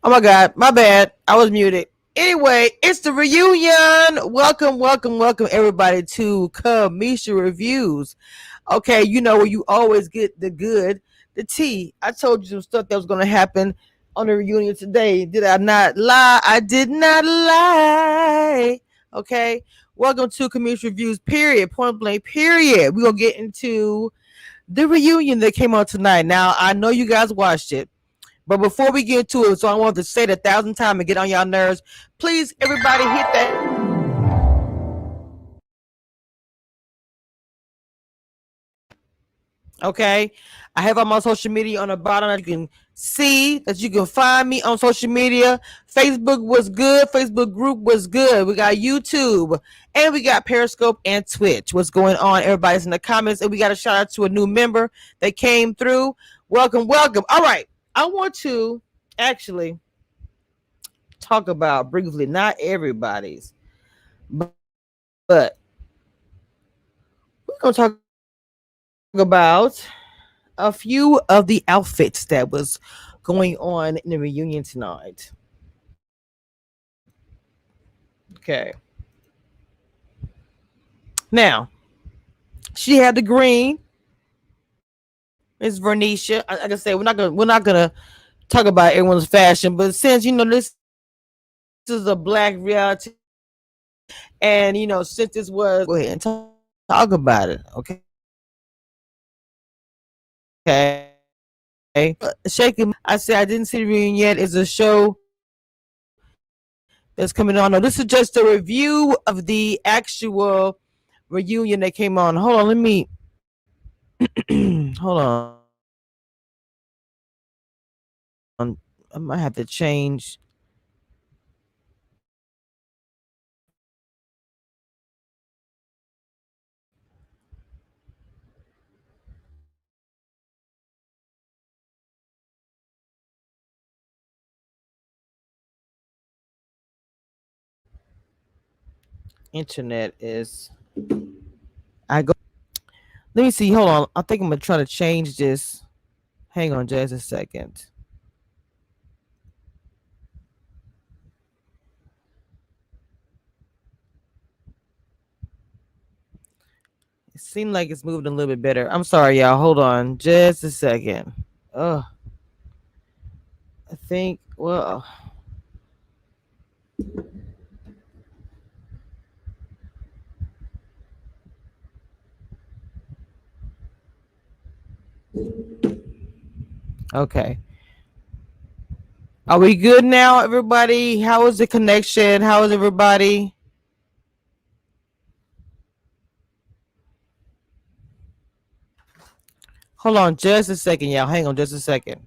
Oh my God, my bad. I was muted. Anyway, it's the reunion. Welcome, welcome, welcome everybody to Kamisha Reviews. Okay, you know where you always get the good, the tea. I told you some stuff that was going to happen on the reunion today. Did I not lie? I did not lie. Okay, welcome to Kamisha Reviews. Period. Point blank. Period. We're gonna get into the reunion that came out tonight. Now I know you guys watched it. But before we get into it, so I want to say it 1,000 times and get on y'all nerves. Please, everybody, hit that. Okay, I have all my social media on the bottom. That you can see that you can find me on social media. Facebook was good. Facebook group was good. We got YouTube and we got Periscope and Twitch. What's going on? Everybody's in the comments, and we got a shout out to a new member that came through. Welcome, welcome. All right, I want to actually talk about briefly, not everybody's, but we're going to talk about a few of the outfits that was going on in the reunion tonight. Okay. Now, she had the green. It's Vernicia. Like I said, we're not gonna talk about everyone's fashion, but since this is a black reality, and since this was, go ahead and talk about it. Okay. Shaking. I said I didn't see the reunion yet. It's a show that's coming on. No, this is just a review of the actual reunion that came on. Hold on, let me hold on. I might have to change. Internet is I go. Let me see. Hold on. I think I'm gonna try to change this. Hang on just a second. It seemed like it's moving a little bit better. I'm sorry, y'all. Hold on just a second. Oh, I think. Well, okay. Are we good now, everybody? How is the connection? How is everybody? Hold on just a second, y'all. Hang on just a second.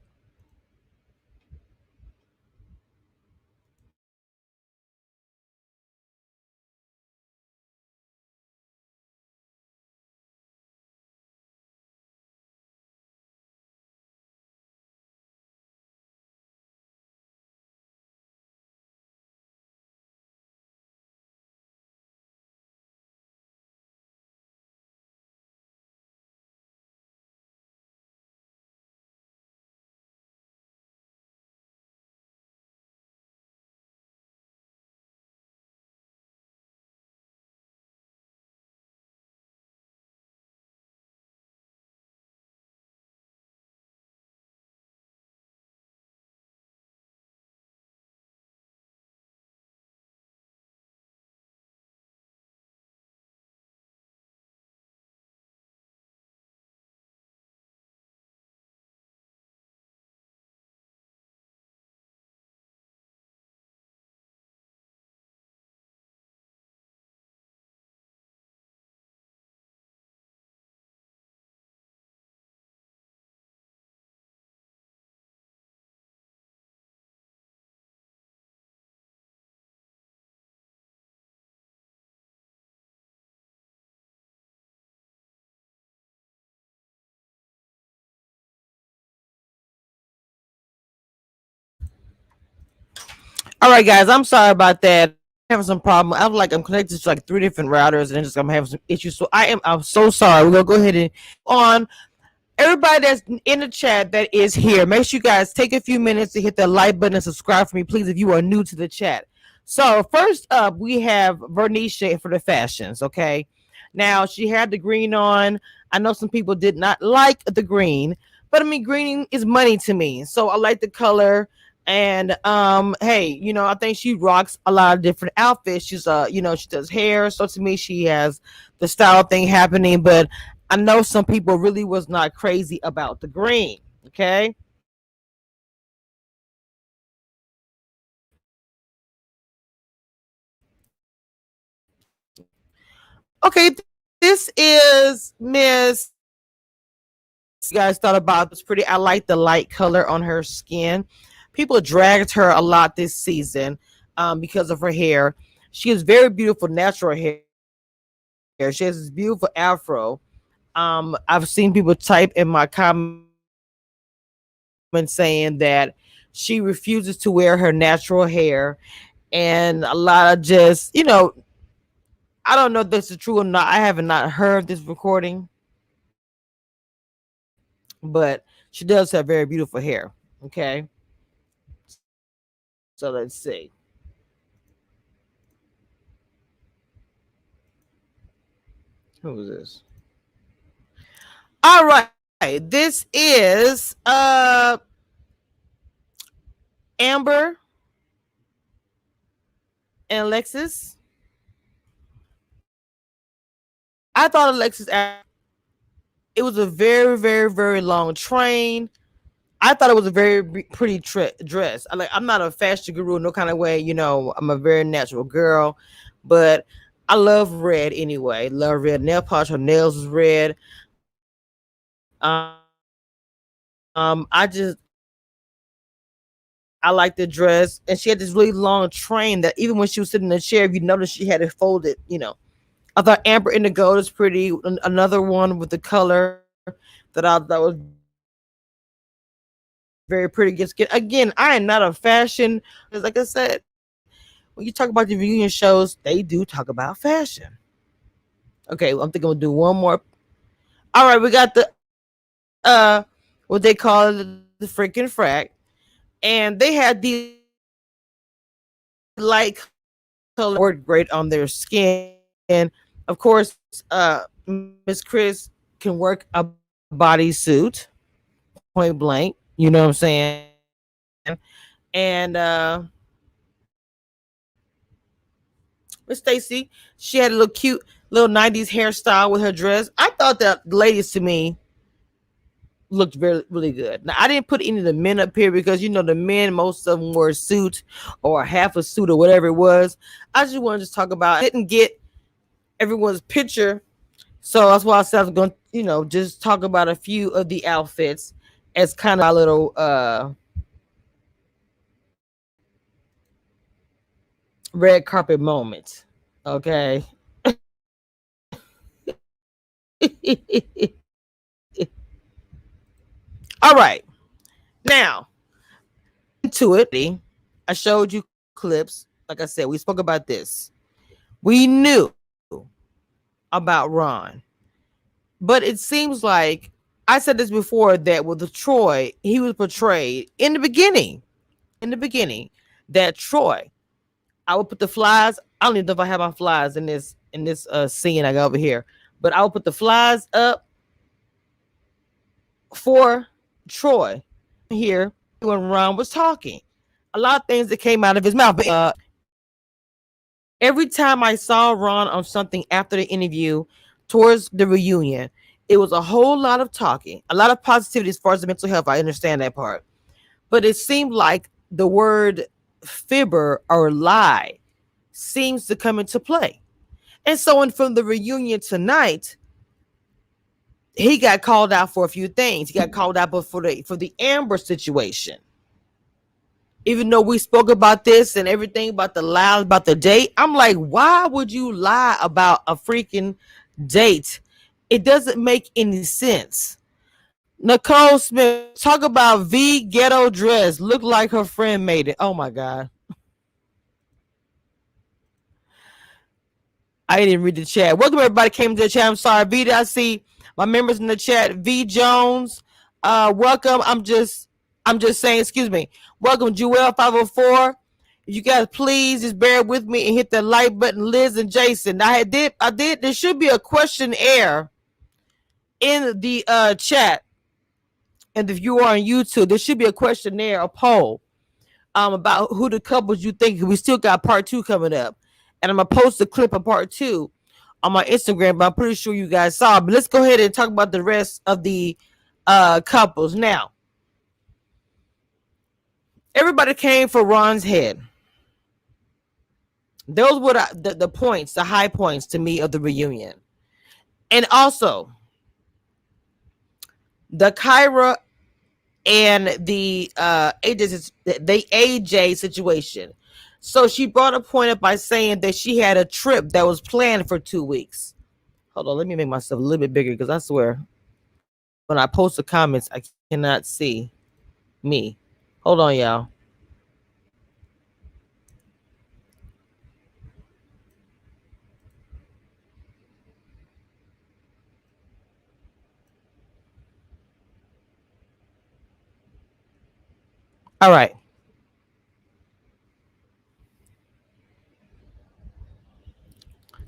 All right, guys. I'm sorry about that. Having some problem. I'm connected to like three different routers, and just I'm having some issues. So I'm so sorry. We're gonna go ahead and on. Everybody that's in the chat that is here, make sure you guys take a few minutes to hit the like button and subscribe for me, please, if you are new to the chat. So first up, we have Vernisha for the fashions. Okay, now she had the green on. I know some people did not like the green, but I mean, green is money to me, so I like the color. And hey, I think she rocks a lot of different outfits. She's she does hair, so to me, she has the style thing happening. But I know some people really was not crazy about the green. Okay. Okay, this is Miss. You guys thought about this pretty. I like the light color on her skin. People dragged her a lot this season because of her hair. She has very beautiful natural hair. She has this beautiful afro. I've seen people type in my comments saying that she refuses to wear her natural hair, and a lot of just I don't know if this is true or not. I haven't not heard this recording, but she does have very beautiful hair. Okay, so let's see. Who is this? All right, this is Amber and Alexis. I thought Alexis, it was a very, very, very long train. I thought it was a very pretty dress. I'm not a fashion guru, no kind of way. I'm a very natural girl, but I love red anyway. Love red nail polish. Her nails is red. Um, I just I like the dress, and she had this really long train that even when she was sitting in the chair, if you notice, she had it folded. I thought Amber in the gold is pretty. Another one with the color that I thought was very pretty. Again, I am not a fashion. Like I said, when you talk about the reunion shows, they do talk about fashion. Okay, well, I'm thinking we'll do one more. All right, we got the what they call the freaking frack, and they had the light color worked great on their skin. And of course, Miss Chris can work a bodysuit point blank. You know what I'm saying? And Miss Stacy, she had a little cute little 90s hairstyle with her dress. I thought that the ladies to me looked very really good. Now I didn't put any of the men up here because the men, most of them wore a suit or half a suit or whatever it was. I just wanted to talk about. I didn't get everyone's picture, so that's why I said I was going to just talk about a few of the outfits as kind of a little red carpet moment. Okay. All right. Now, to it, I showed you clips. Like I said, we spoke about this. We knew about Ron, but it seems like I said this before that with the Troy, he was portrayed in the beginning. That Troy, I would put the flies. I don't even know if I have my flies in this scene I got over here, but I would put the flies up for Troy here when Ron was talking. A lot of things that came out of his mouth. But every time I saw Ron on something after the interview towards the reunion, it was a whole lot of talking, a lot of positivity as far as the mental health. I understand that part. But it seemed like the word fibber or lie seems to come into play. And so from the reunion tonight, he got called out for a few things. He got called out for the Amber situation. Even though we spoke about this and everything about the lies about the date, I'm like, why would you lie about a freaking date? It doesn't make any sense. Nicole Smith, talk about V ghetto dress. Looked like her friend made it. Oh my God. I didn't read the chat. Welcome everybody came to the chat. I'm sorry, V. I see My members in the chat, V Jones, welcome. I'm just saying, excuse me. Welcome, Jewel 504. You guys please just bear with me and hit the like button. Liz and Jason. I did there should be a questionnaire in the chat. And if you are on YouTube, there should be a questionnaire, a poll, about who the couples you think. We still got part 2 coming up. And I'm gonna post a clip of part 2 on my Instagram, but I'm pretty sure you guys saw. But let's go ahead and talk about the rest of the couples. Now, everybody came for Ron's head. Those were the points, the high points to me of the reunion. And also, the Kyra and the AJ situation. So she brought a point up by saying that she had a trip that was planned for 2 weeks. Hold on, let me make myself a little bit bigger because I swear when I post the comments, I cannot see me. Hold on, y'all. All right.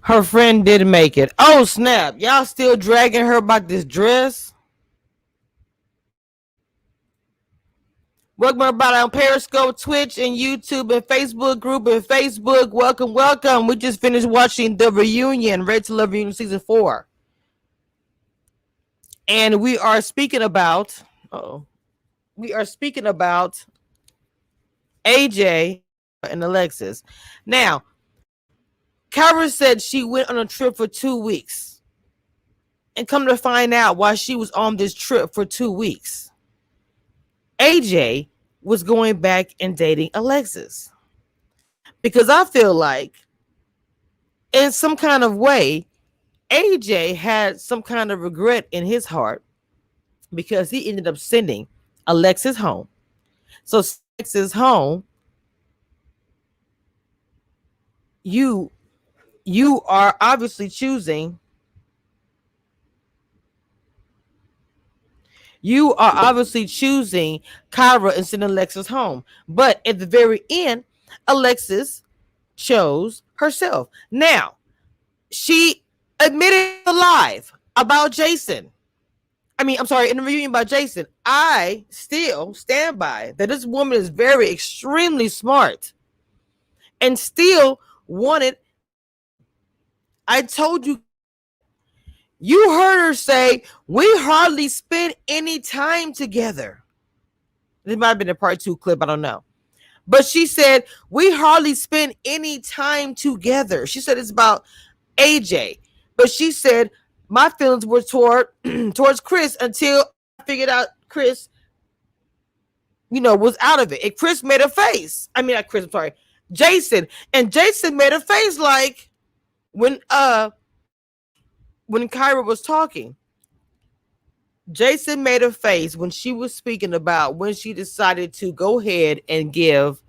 Her friend did make it. Oh, snap. Y'all still dragging her about this dress? Welcome everybody on Periscope, Twitch, and YouTube, and Facebook group, and Facebook. Welcome, welcome. We just finished watching the reunion, Red to Love Reunion Season 4. And we are speaking about, AJ and Alexis. Now, Kyra said she went on a trip for 2 weeks. And come to find out why she was on this trip for 2 weeks, AJ was going back and dating Alexis. Because I feel like, in some kind of way, AJ had some kind of regret in his heart because he ended up sending Alexis home. So Alexis home, you are obviously choosing. You are obviously choosing Kyra and sending Alexis home. But at the very end, Alexis chose herself. Now, she admitted live about Jason. In the reunion about Jason. I still stand by that this woman is very extremely smart and still wanted. I told you. You heard her say, we hardly spend any time together. This might have been a part 2 clip. I don't know. But she said, we hardly spend any time together. She said it's about AJ. But she said, my feelings were towards Chris until I figured out Chris, was out of it. And Chris made a face. Not Chris, I'm sorry. Jason. And Jason made a face like when Kyra was talking. Jason made a face when she was speaking about when she decided to go ahead and give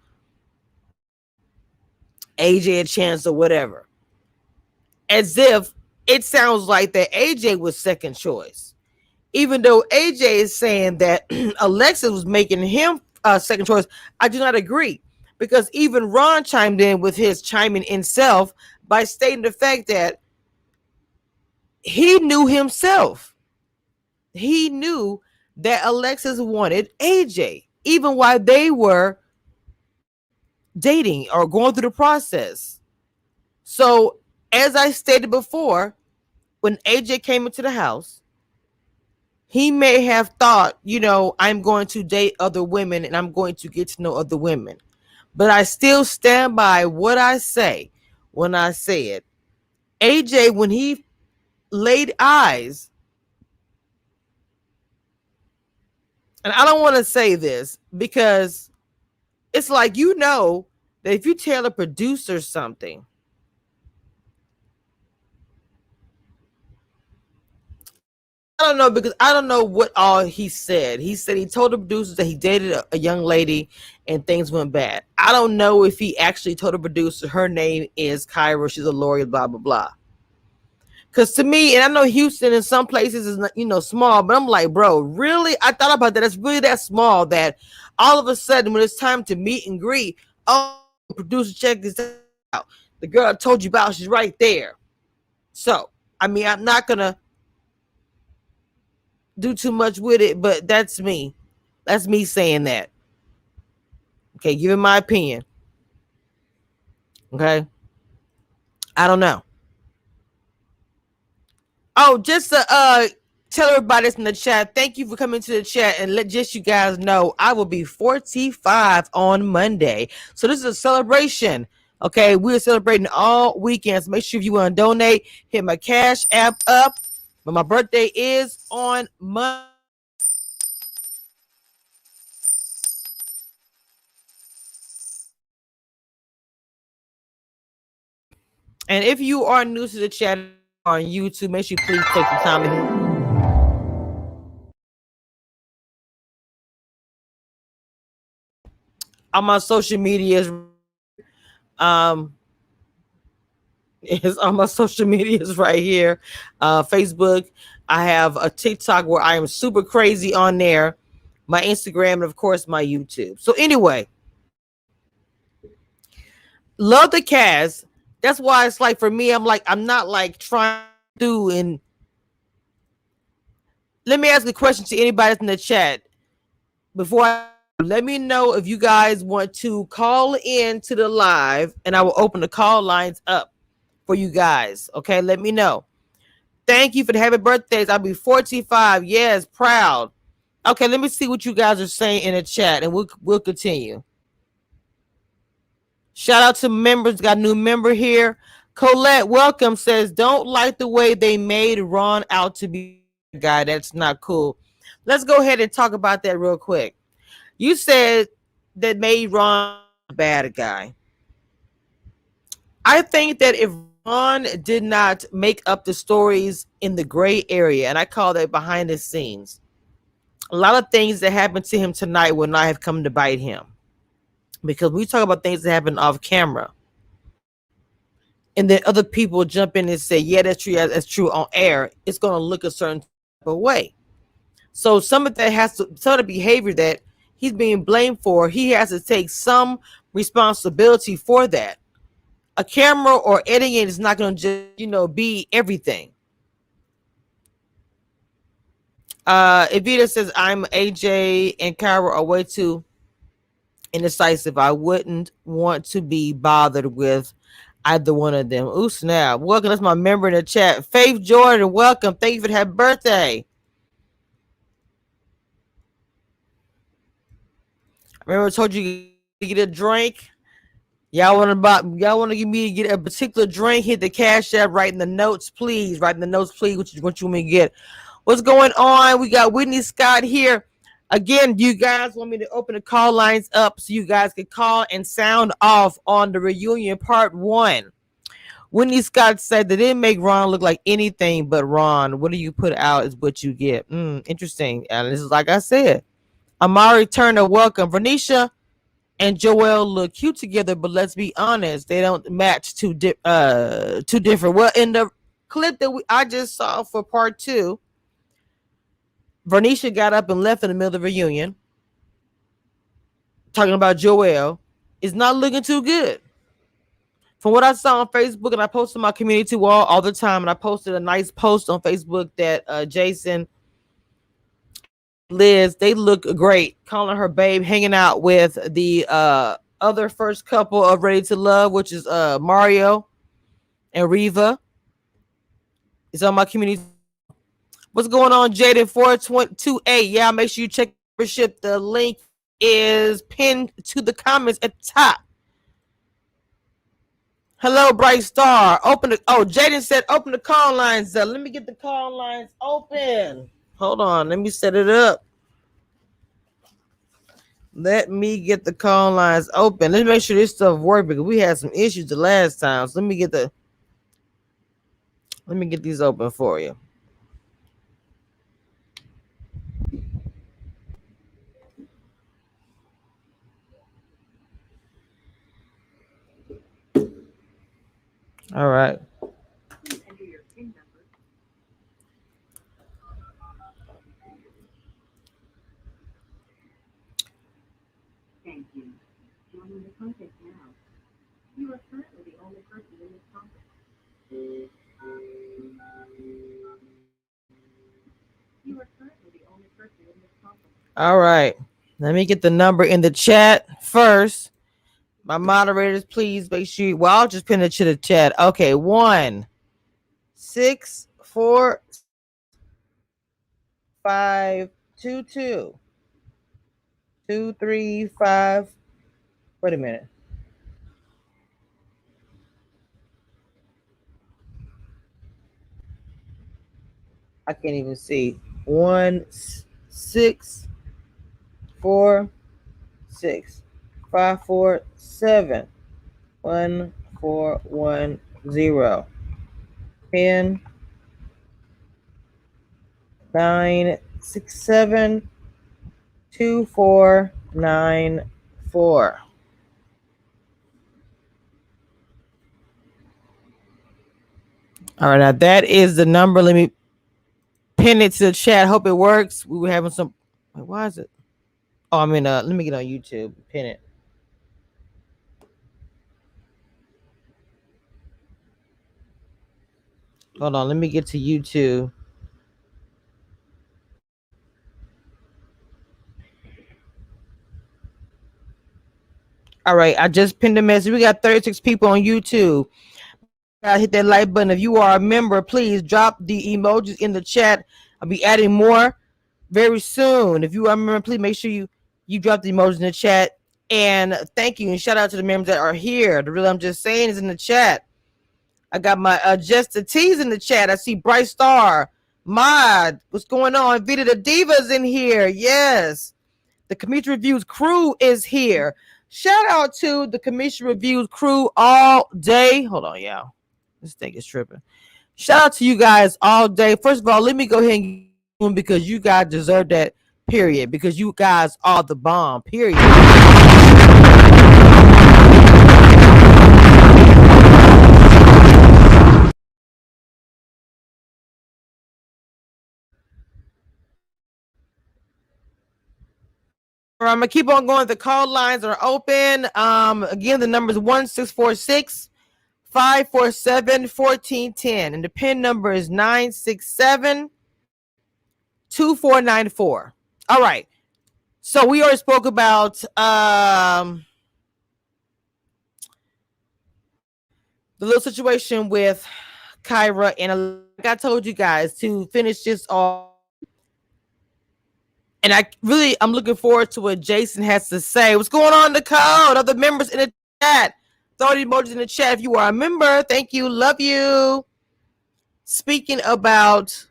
AJ a chance or whatever. As if it sounds like that AJ was second choice. Even though AJ is saying that Alexis was making him second choice, I do not agree. Because even Ron chimed in with his chiming in self by stating the fact that he knew himself. He knew that Alexis wanted AJ, even while they were dating or going through the process. So, as I stated before, when AJ came into the house, he may have thought, I'm going to date other women and I'm going to get to know other women. But I still stand by what I say when I say it. AJ, when he laid eyes, and I don't want to say this because it's like, that if you tell a producer something, I don't know, because I don't know what all he said. He said he told the producers that he dated a young lady and things went bad. I don't know if he actually told the producer her name is Kyra, she's a lawyer, blah, blah, blah. Cause to me, and I know Houston in some places is not, small, but I'm like, bro, really? I thought about that. It's really that small that all of a sudden when it's time to meet and greet, oh, producer, check this out. The girl I told you about, she's right there. So, I mean, I'm not gonna do too much with it, but that's me. That's me saying that. Okay, giving my opinion. Okay. I don't know. Oh, just to tell everybody that's in the chat, thank you for coming to the chat and let just you guys know I will be 45 on Monday. So this is a celebration. Okay, we're celebrating all weekends. Make sure if you want to donate, hit my Cash App up. But my birthday is on Monday. And if you are new to the chat on YouTube, make sure you please take the time and on my social medias. Um, is on my social medias right here. Facebook. I have a TikTok where I am super crazy on there. My Instagram and of course my YouTube. So anyway, love the cast. That's why it's like for me, I'm not like trying to and let me ask a question to anybody that's in the chat before I let me know if you guys want to call in to the live and I will open the call lines up for you guys. Okay, let me know. Thank you for the happy birthdays. I'll be 45. Yes, proud. Okay, let me see what you guys are saying in the chat and we'll continue. Shout out to members. Got a new member here. Colette, welcome, says, don't like the way they made Ron out to be a guy. That's not cool. Let's go ahead and talk about that real quick. You said that made Ron a bad guy. I think that if Ron did not make up the stories in the gray area, and I call that behind the scenes, a lot of things that happened to him tonight would not have come to bite him. Because we talk about things that happen off camera. And then other people jump in and say, yeah, that's true on air. It's going to look a certain type of way. So some of that some of the behavior that he's being blamed for, he has to take some responsibility for that. A camera or editing is not going to just, be everything. Evita says, I'm AJ and Kyra are way too indecisive. I wouldn't want to be bothered with either one of them. Ooh, snap. Welcome. That's my member in the chat. Faith Jordan, welcome. Thank you for that birthday. Remember I told you to get a drink? Y'all want to give me to get a particular drink? Hit the Cash App, write in the notes, please. Write in the notes, please, what you want me to get. What's going on? We got Whitney Scott here. Again, do you guys want me to open the call lines up so you guys can call and sound off on the reunion part 1? Whitney Scott said they didn't make Ron look like anything but Ron. What do you put out is what you get. Interesting. And this is like I said. Amari Turner, welcome. Vernisha and Joel look cute together, but let's be honest, they don't match too different. Well, in the clip that I just saw for part 2, Vernisha got up and left in the middle of the reunion. Talking about Joel is not looking too good. From what I saw on Facebook, and I posted my community wall all the time, and I posted a nice post on Facebook that Jason, Liz, they look great. Calling her babe, hanging out with the other first couple of Ready to Love, which is Mario and Riva. It's on my community. What's going on, Jaden 4228? Yeah, make sure you check membership. The link is pinned to the comments at the top. Hello, Bright Star. Jaden said open the call lines up. Let me get the call lines open. Hold on. Let me set it up. Let me get the call lines open. Let's make sure this stuff works because we had some issues the last time. So let me get these open for you. All right. Thank you. Joining the conference now. You are currently the only person in this conference. You are currently the only person in this conference. All right. Let me get the number in the chat first. My moderators, please make sure. Well, I'll just pin it to the chat. Okay, 1-646-522-235. Wait a minute. I can't even see. 1-646-547-1410. Pin 967-2494. All right, now that is the number. Let me pin it to the chat. Hope it works. We were having some. Wait, why is it? Oh, I mean, let me get on YouTube. Pin it. Hold on. Let me get to YouTube. All right, I just pinned a message. We got 36 people on YouTube. Hit that like button. If you are a member, please drop the emojis in the chat. I'll be adding more very soon. If you are a member, please make sure you drop the emojis in the chat. And thank you and shout out to the members that are here. The real I'm just saying is in the chat. I got my Just the T's in the chat. I see Bright Star, Mod. What's going on? Vita the Diva's in here. Yes. The Commission Reviews crew is here. Shout out to the Commission Reviews crew all day. Hold on, y'all. This thing is tripping. Shout out to you guys all day. First of all, let me go ahead and get because you guys deserve that, period. Because you guys are the bomb, period. I'm gonna keep on going. The call lines are open. Again, the number is 1-646-547-1410, and the PIN number is 967-2494. All right. So we already spoke about the little situation with Kyra, and like I told you guys to finish this off. And I'm looking forward to what Jason has to say. What's going on in the code? Other members in the chat. Throw the emojis in the chat if you are a member. Thank you. Love you. Speaking about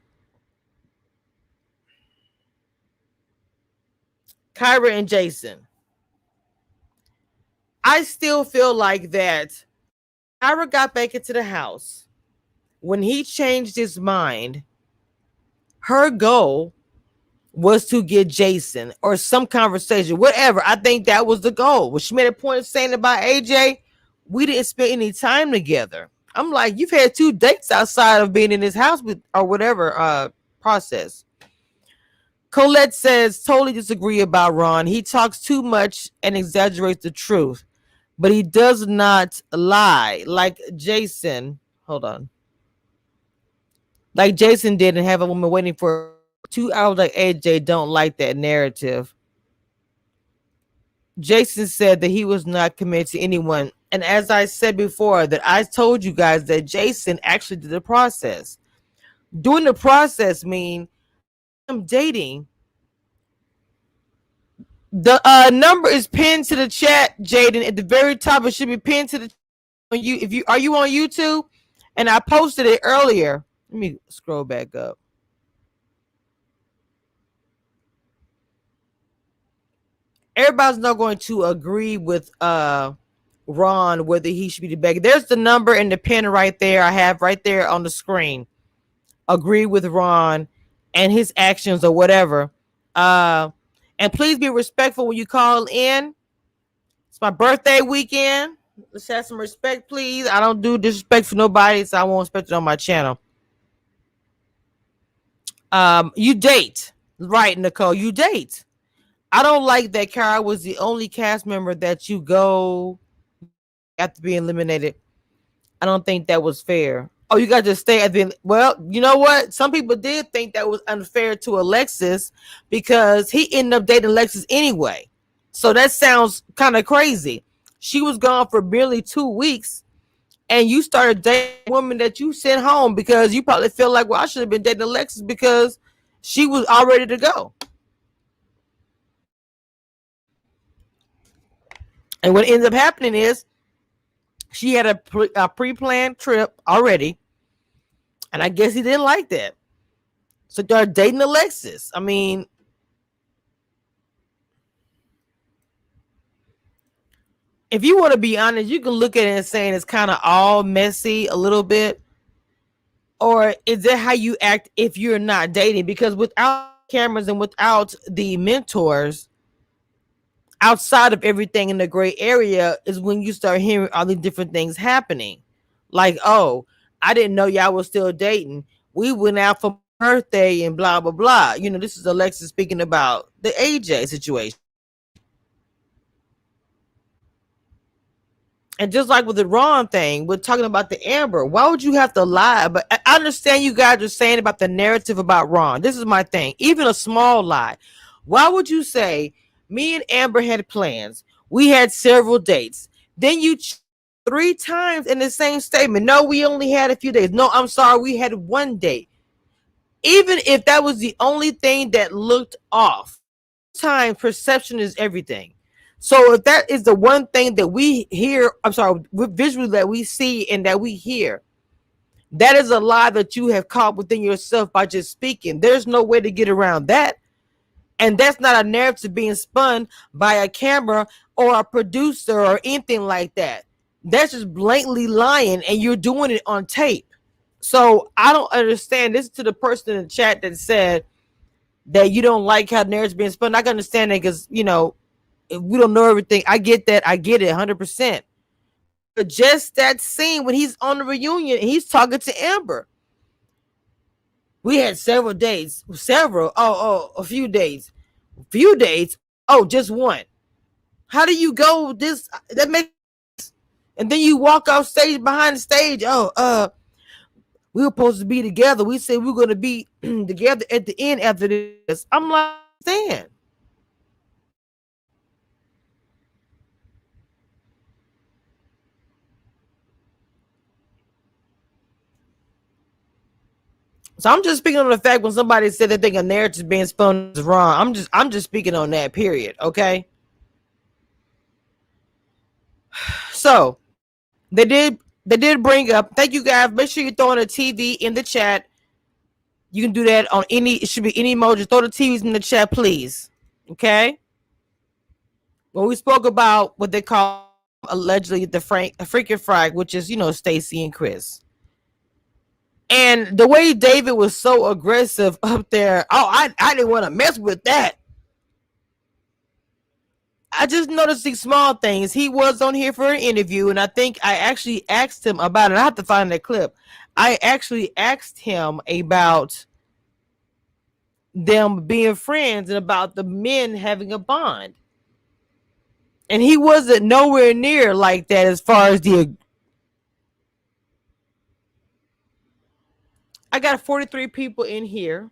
Kyra and Jason, I still feel like that Kyra got back into the house. When he changed his mind, her goal was to get Jason or some conversation, whatever. I think that was the goal. When she made a point of saying about AJ, we didn't spend any time together. I'm like, you've had 2 dates outside of being in his house with or whatever process. Colette says, totally disagree about Ron. He talks too much and exaggerates the truth, but he does not lie like Jason. Hold on. Like Jason did and have a woman waiting for 2 hours like AJ. Don't like that narrative. Jason said that he was not committed to anyone. And as I said before, that I told you guys that Jason actually did the process. Doing the process mean I'm dating. The number is pinned to the chat, Jaden. At the very top, it should be pinned to the you. If you are you on YouTube, and I posted it earlier. Let me scroll back up. Everybody's not going to agree with Ron whether he should be the back. There's the number and the pin right there. I have right there on the screen. Agree with Ron and his actions or whatever. And please be respectful when you call in. It's my birthday weekend. Let's have some respect, please. I don't do disrespect for nobody, so I won't respect it on my channel. You date. Right, Nicole, you date. I don't like that Kara was the only cast member that you go after being eliminated. I don't think that was fair. Oh, you got to stay at the. Well, you know what? Some people did think that was unfair to Alexis because he ended up dating Alexis anyway. So that sounds kind of crazy. She was gone for barely 2 weeks, and you started dating a woman that you sent home because you probably feel like, well, I should have been dating Alexis because she was all ready to go. And what ends up happening is she had a pre-planned trip already, and I guess he didn't like that. So they're dating Alexis. I mean, if you want to be honest, you can look at it and saying it's kind of all messy a little bit. Or is that how you act if you're not dating? Because without cameras and without the mentors, outside of everything in the gray area is when you start hearing all the different things happening. Like, oh, I didn't know y'all was still dating. We went out for birthday and blah, blah, blah. You know, this is Alexis speaking about the AJ situation. And just like with the Ron thing, we're talking about the Amber. Why would you have to lie? But I understand you guys are saying about the narrative about Ron. This is my thing. Even a small lie. Why would you say me and Amber had plans? We had several dates. Then you 3 times in the same statement. No, we only had a few days. No, I'm sorry. We had one date. Even if that was the only thing that looked off. Time perception is everything. So if that is the one thing that we hear, I'm sorry, visually that we see and that we hear, that is a lie that you have caught within yourself by just speaking. There's no way to get around that. And that's not a narrative being spun by a camera or a producer or anything like that. That's just blatantly lying, and you're doing it on tape. So I don't understand. This to the person in the chat that said that you don't like how narratives being spun. I can understand that because, you know, we don't know everything. I get that. I get it 100%. But just that scene when he's on the reunion and he's talking to Amber. We had several dates. A few days. Few dates. Oh, just one. How do you go this? That makes. And then you walk off stage behind the stage. We were supposed to be together. We said we were going to be together at the end after this. I'm like, stand. So I'm just speaking on the fact when somebody said they think a narrative being spun is wrong. I'm just speaking on that period. Okay. So they did bring up. Thank you guys. Make sure you throw in a TV in the chat. You can do that on any. It should be any emoji. Throw the TVs in the chat, please. Okay. When we spoke about what they call allegedly the freaking frag, which is Stacy and Chris. And the way David was so aggressive up there, I didn't want to mess with that. I just noticed these small things. He was on here for an interview, and I think I actually asked him about it. I have to find that clip. I actually asked him about them being friends and about the men having a bond. And he wasn't nowhere near like that as far as the. I got 43 people in here.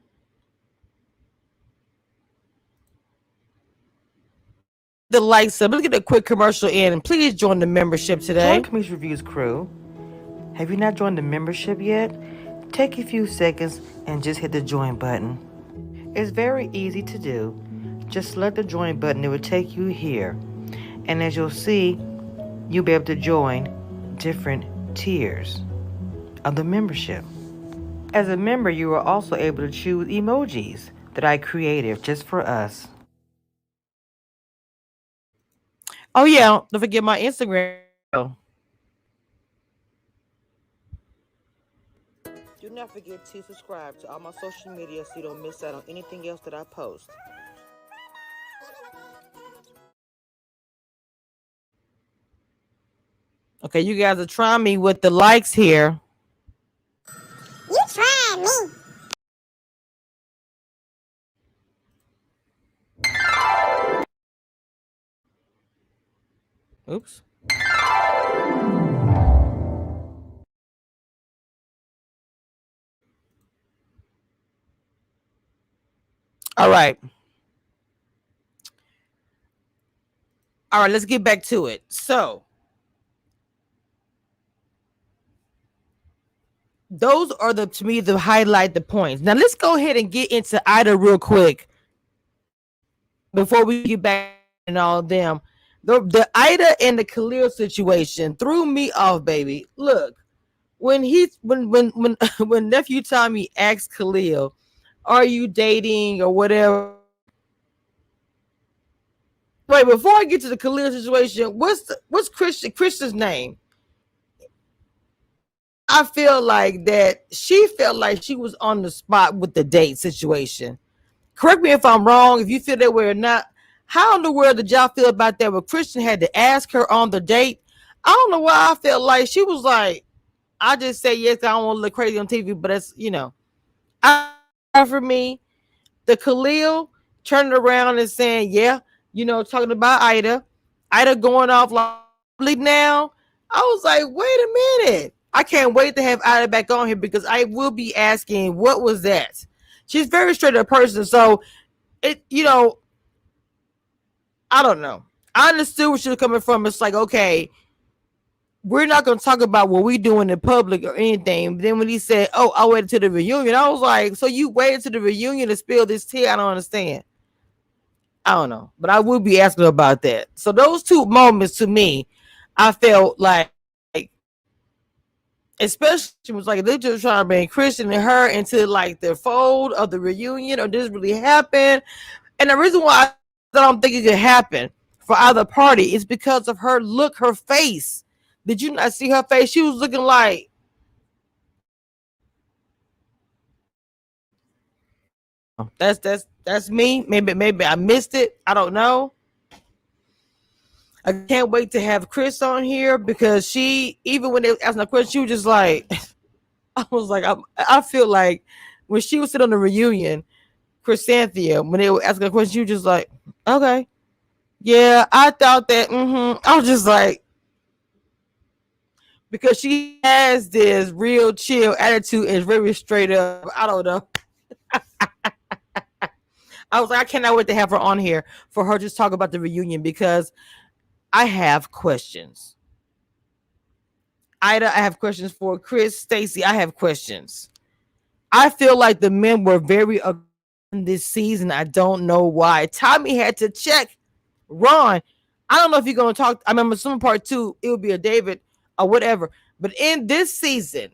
The likes of. Let's get a quick commercial in, and please join the membership today. Join Cameshia Reviews crew. Have you not joined the membership yet? Take a few seconds and just hit the join button. It's very easy to do. Just select the join button. It will take you here. And as you'll see, you'll be able to join different tiers of the membership. As a member, you are also able to choose emojis that I created just for us. Oh yeah, don't forget my Instagram. Do not forget to subscribe to all my social media so you don't miss out on anything else that I post. Okay, you guys are trying me with the likes here. You trying me. Oops. All right. All right, let's get back to it. So, those are the to me the highlight the points. Now let's go ahead and get into Ida real quick before we get back and all of them. The Ida and the Khalil situation threw me off, baby. Look, when when nephew Tommy asked Khalil, "Are you dating or whatever?" Wait, before I get to the Khalil situation, what's Christian's name? I feel like that she felt like she was on the spot with the date situation. Correct me if I'm wrong, if you feel that way or not. How in the world did y'all feel about that when Christian had to ask her on the date? I don't know why I felt like she was like, I just say yes, I don't want to look crazy on TV, but it's, I for me, the Khalil turning around and saying, yeah, talking about Ida going off like now. I was like, wait a minute. I can't wait to have Ida back on here because I will be asking, what was that? She's very straight up person. So I don't know. I understood where she was coming from. It's like, okay, we're not going to talk about what we do in the public or anything. But then when he said, oh, I waited to the reunion, I was like, so you waited to the reunion to spill this tea? I don't understand. I don't know. But I will be asking about that. So those two moments to me, I felt like especially she was like they're just trying to bring Christian and her into like the fold of the reunion, or this really happened. And the reason why I don't think it could happen for either party is because of her look, her face. Did you not see her face? She was looking like that's me. Maybe I missed it. I don't know. I can't wait to have Chris on here because she, even when they were asking a question, she was just like, I was like, I feel like when she was sitting on the reunion, Chrysanthia, when they were asking a question, she was just like, okay, yeah, I thought that. I was just like, because she has this real chill attitude and very straight up. I don't know. I was like, I cannot wait to have her on here for her just talk about the reunion because I have questions. Ida, I have questions for Chris, Stacy. I have questions. I feel like the men were very in this season. I don't know why. Tommy had to check Ron. I don't know if you're gonna talk. I remember some part two, it would be a David or whatever. But in this season,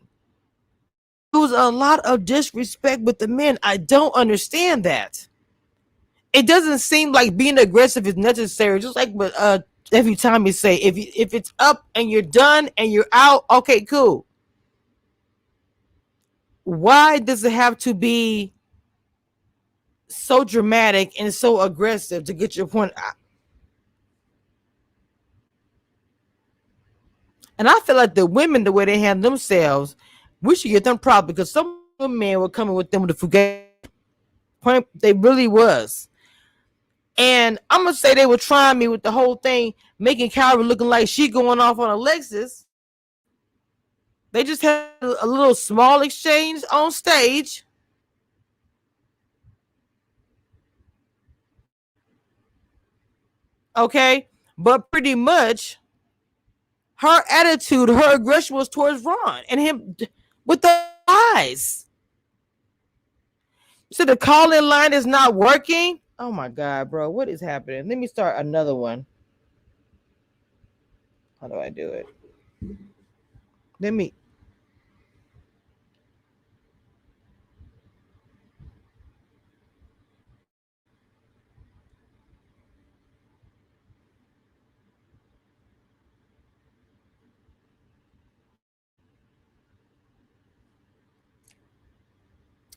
there was a lot of disrespect with the men. I don't understand that. It doesn't seem like being aggressive is necessary. Just like what every time you say, if it's up and you're done and you're out, okay, cool. Why does it have to be so dramatic and so aggressive to get your point? And I feel like the women, the way they handle themselves, we should get them proud because some men were coming with them with the forget point. They really was. And I'm gonna say they were trying me with the whole thing, making Kyra looking like she going off on Alexis. They just had a little small exchange on stage. Okay, but pretty much her attitude, her aggression was towards Ron and him with the eyes. So the call-in line is not working. Oh my god, bro, what is happening? Let me start another one. How do I do it? Let me.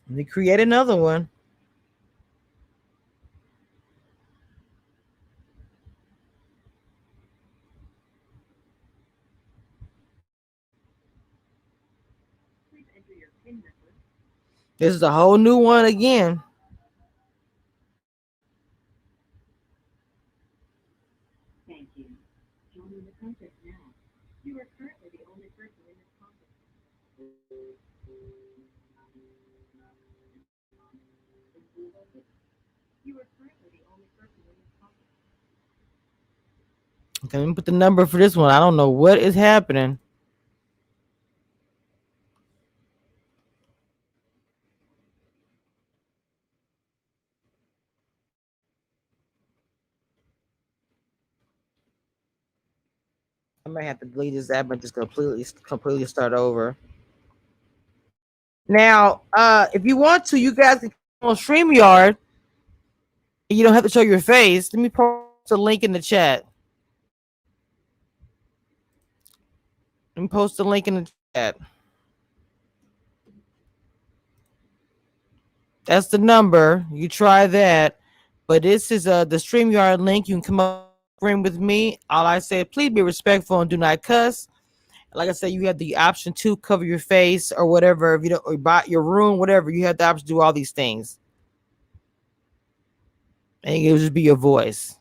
Let me create another one. This is a whole new one again. Okay, let me put the number for this one. I don't know what is happening. I might have to delete this app and just completely start over. Now, if you want to, you guys can on StreamYard. You don't have to show your face. Let me post a link in the chat. Let me post a link in the chat. That's the number. You try that. But this is the StreamYard link. You can come up stream with me. All I say, please be respectful and do not cuss. Like I said, you have the option to cover your face or whatever. If you don't, or buy your room, whatever, you have the option to do all these things. And it'll just be your voice.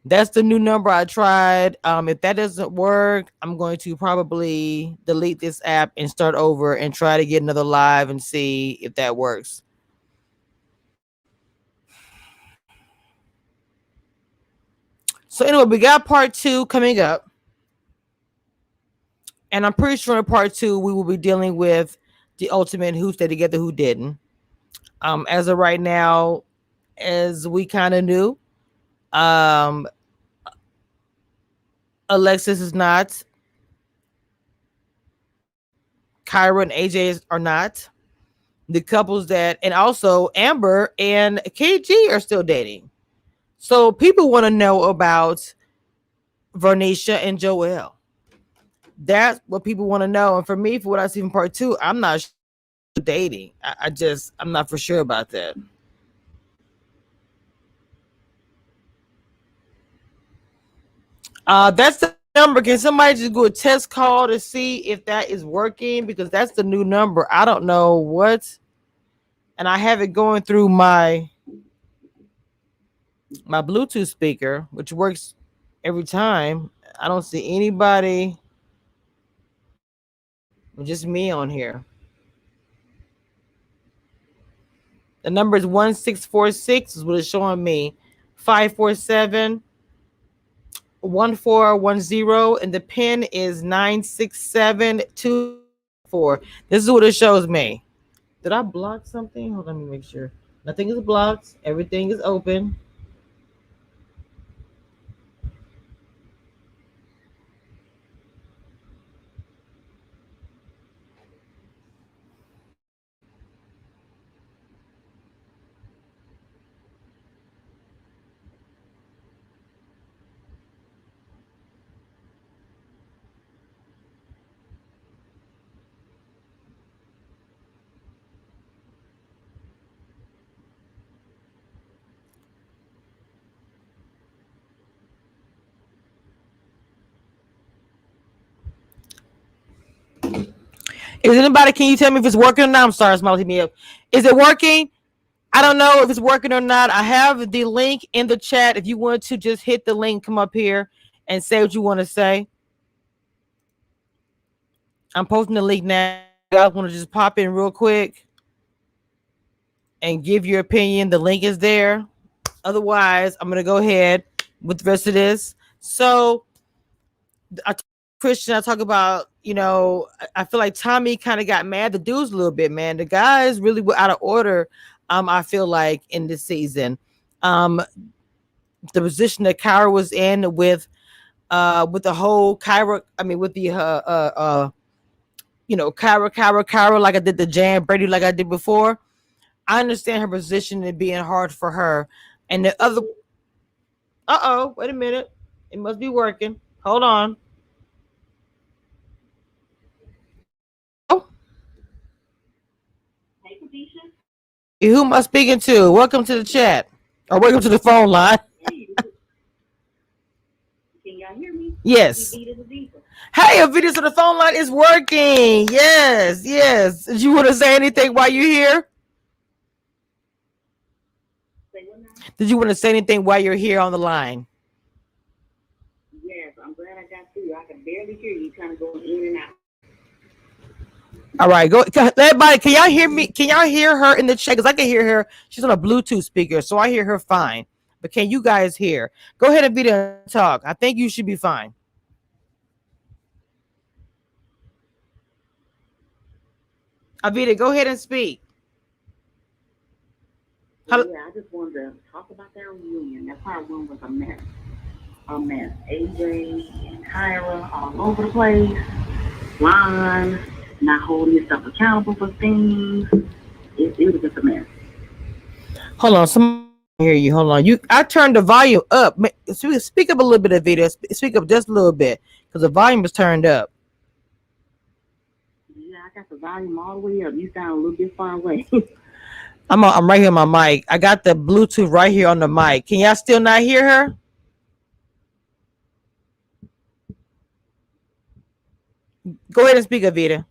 That's the new number I tried. If that doesn't work, I'm going to probably delete this app and start over and try to get another live and see if that works. So anyway, we got part 2 coming up. And I'm pretty sure in part 2, we will be dealing with the ultimate who stayed together, who didn't. As of right now, as we kind of knew, Alexis is not. Kyra and AJ are not. The couples that, and also Amber and KG are still dating. So people want to know about Vernisha and Joel. That's what people want to know. And for me, for what I see in part 2, I'm not dating. I'm not for sure about that. That's the number. Can somebody just do a test call to see if that is working? Because that's the new number. I don't know what. And I have it going through my Bluetooth speaker, which works every time. I don't see anybody. Just me on here. The number is 1646 is what it's showing me. 547 1410, and the pin is 96724. This is what it shows me. Did I block something? Hold on, let me make sure. Nothing is blocked. Everything is open. Is anybody, can you tell me if it's working or not? I'm sorry, Smiley, hit me up. Is it working? I don't know if it's working or not. I have the link in the chat. If you want to just hit the link, come up here and say what you want to say. I'm posting the link now. You guys want to just pop in real quick and give your opinion. The link is there. Otherwise, I'm going to go ahead with the rest of this. So, Christian, I talk about, I feel like Tommy kind of got mad. The dudes a little bit, man. The guys really were out of order. I feel like in this season, the position that Kyra was in with the whole Kyra, with the Kyra, like I did the Jan Brady, like I did before. I understand her position and being hard for her, and the other. Wait a minute, it must be working. Hold on. Who am I speaking to? Welcome to the chat. Or welcome to the phone line. Can y'all hear me? Yes. Hey, Avita, so the phone line is working. Yes. Did you want to say anything while you're here? Did you want to say anything while you're here on the line? Yes, I'm glad I got through. I can barely hear you kind of going in and out. All right, go. Everybody, can y'all hear me? Can y'all hear her in the chat? Because I can hear her. She's on a Bluetooth speaker, so I hear her fine. But can you guys hear? Go ahead and Vita and talk. I think you should be fine. Avita, go ahead and speak. Well, yeah, I just wanted to talk about that reunion. That part one was a mess. A mess. AJ and Kyra all over the place. Ron not holding himself accountable for things. It was just a mess. Hold on, someone hear you. Hold on. I turned the volume up. Speak up a little bit, Avita. Speak up just a little bit because the volume is turned up. Yeah, I got the volume all the way up. You sound a little bit far away. I'm right here on my mic. I got the Bluetooth right here on the mic. Can y'all still not hear her? Go ahead and speak, Avita.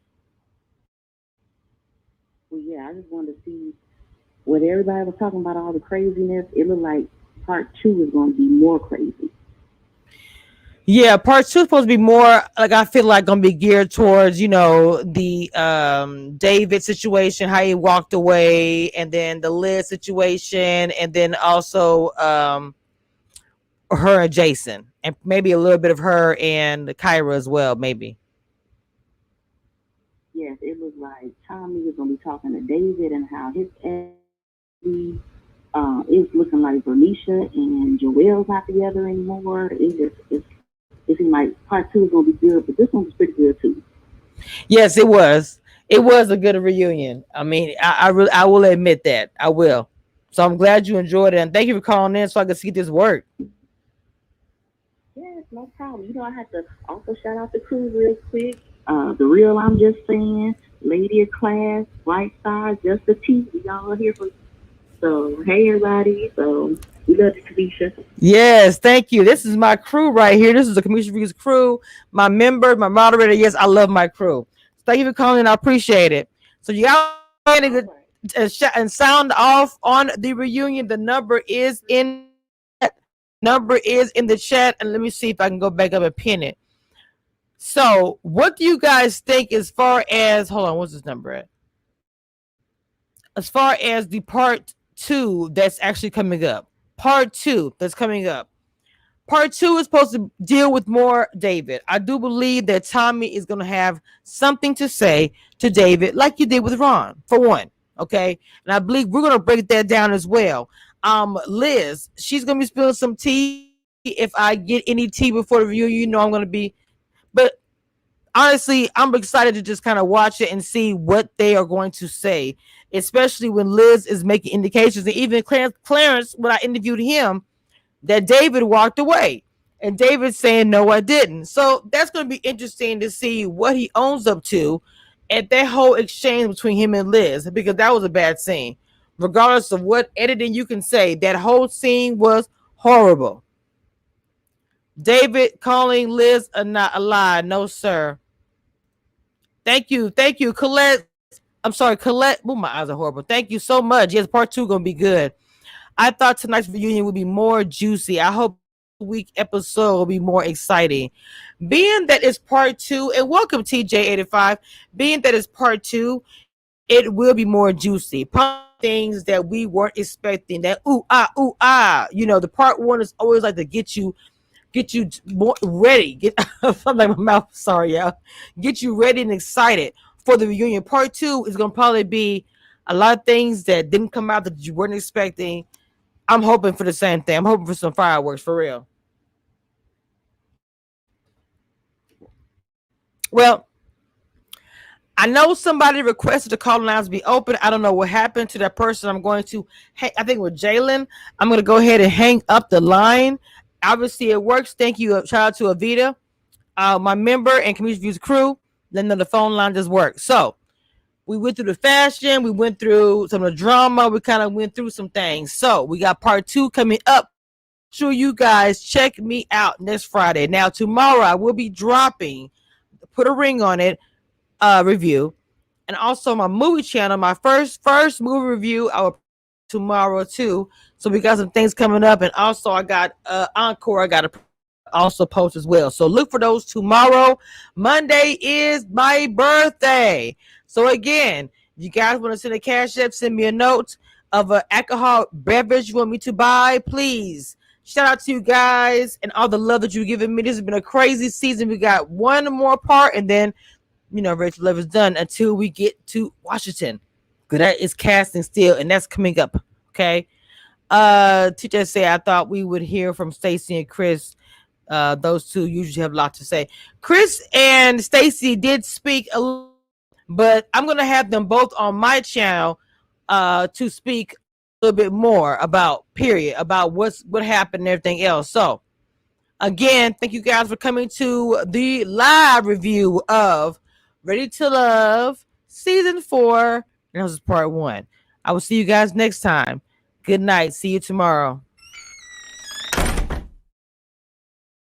Well, yeah, I just wanted to see what everybody was talking about, all the craziness. It looked like part two is going to be more crazy. Yeah, part two is supposed to be more like I feel like gonna be geared towards, the David situation, how he walked away, and then the Liz situation, and then also her and Jason, and maybe a little bit of her and Kyra as well, maybe. Yes, it was like Tommy was going to be talking to David and how his it's looking like Bernicia and Joelle's not together anymore. It seemed like part two is going to be good, but this one was pretty good too. Yes, it was. It was a good reunion. I mean, I will admit that. I will. So I'm glad you enjoyed it, and thank you for calling in so I can see this work. Yes, no problem. I had to also shout out the crew real quick. The real I'm just saying, Lady of Class, White Star, Just a T. We all here for. So hey everybody. So we love the Kamisha. Yes, thank you. This is my crew right here. This is the Community Reviews crew. My member, my moderator. Yes, I love my crew. Thank you for calling. I appreciate it. So you got and sound off on the reunion. The number is in the chat, and let me see if I can go back up and pin it. So, what do you guys think as far as hold on? What's this number at? As far as the part two that's actually coming up, part two that's coming up. Part two is supposed to deal with more David. I do believe that Tommy is going to have something to say to David, like you did with Ron, for one. Okay, and I believe we're going to break that down as well. Liz, she's going to be spilling some tea. If I get any tea before the review, I'm going to be. But honestly, I'm excited to just kind of watch it and see what they are going to say, especially when Liz is making indications. And even Clarence, when I interviewed him, that David walked away. And David's saying, no, I didn't. So that's going to be interesting to see what he owns up to at that whole exchange between him and Liz, because that was a bad scene. Regardless of what editing you can say, that whole scene was horrible. David calling Liz a lie. No, sir. Thank you. Colette. I'm sorry, Colette. Oh, my eyes are horrible. Thank you so much. Yes, part two going to be good. I thought tonight's reunion would be more juicy. I hope the week episode will be more exciting. Being that it's part two, and welcome TJ85. Being that it's part two, it will be more juicy. Probably things that we weren't expecting. That ooh ah. The part one is always like to get you more ready. I'm like my mouth. Sorry, y'all. Get you ready and excited for the reunion. Part two is gonna probably be a lot of things that didn't come out that you weren't expecting. I'm hoping for the same thing. I'm hoping for some fireworks for real. Well, I know somebody requested the call lines be open. I don't know what happened to that person. I'm going to, I think with Jalen, I'm going to go ahead and hang up the line. Obviously, it works. Thank you. Shout out to Avita, my member and Community Reviews crew. Then the phone line just worked. So we went through the fashion. We went through some of the drama. We kind of went through some things. So we got part two coming up. Sure, you guys check me out next Friday. Now, tomorrow I will be dropping, put a ring on it, review, and also my movie channel, my first movie review. I will tomorrow too. So we got some things coming up, and also I got encore. I got also post as well. So look for those tomorrow. Monday is my birthday. So again, you guys want to send a cash app, send me a note of an alcohol beverage you want me to buy, please. Shout out to you guys and all the love that you've given me. This has been a crazy season. We got one more part, and then, Rachel Love is done until we get to Washington. Because that is casting still, and that's coming up. Okay. Teacher say I thought we would hear from Stacy and Chris. Those two usually have a lot to say. Chris and Stacy did speak a little, but I'm gonna have them both on my channel to speak a little bit more about what happened and everything else. So again, thank you guys for coming to the live review of Ready to Love season 4, and this is part 1. I will see you guys next time. Good night. See you tomorrow.